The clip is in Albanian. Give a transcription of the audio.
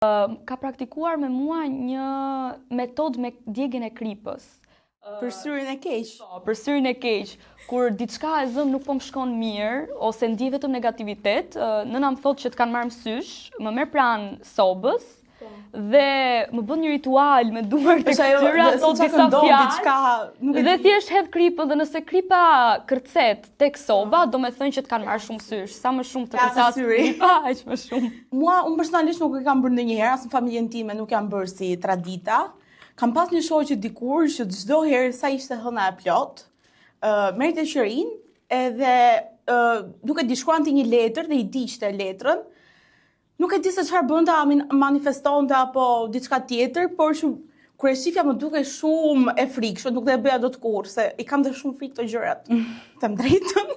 Ka praktikuar me mua një metodë me djegjen e kripës. Për syrin e keq. Për syrin e keq, kur diçka e zëm nuk po më shkon mirë, ose ndjej vetëm negativitet, nëna më thotë që të kanë marrë mësysh, më merr pranë sobës, dhe më bën një ritual me duart e këtyra, thot disa fjalë, dhe thjesht hedh kripën, dhe nëse kripa kërcet tek soba, do me thënë që të kanë marrë shumë sysh. Sa më shumë të kërcas kripa, aq më shumë. Unë personalisht nuk e kam bërë ndonjëherë, as në familjen time nuk jam bërë si tradita. Kam pas një shoqe dikur që çdo herë sa ishte hëna e plot, merrte qerin edhe duke di shkruante një letër dhe i diqte letrën. Nuk e di se çfarë bënte, manifestonte apo diçka tjetër, por që kur e shifja më duke shumë e frikshme, nuk do e bëja dot kurrë, se i kam dhe shumë frikë këto gjërat. Them drejtën.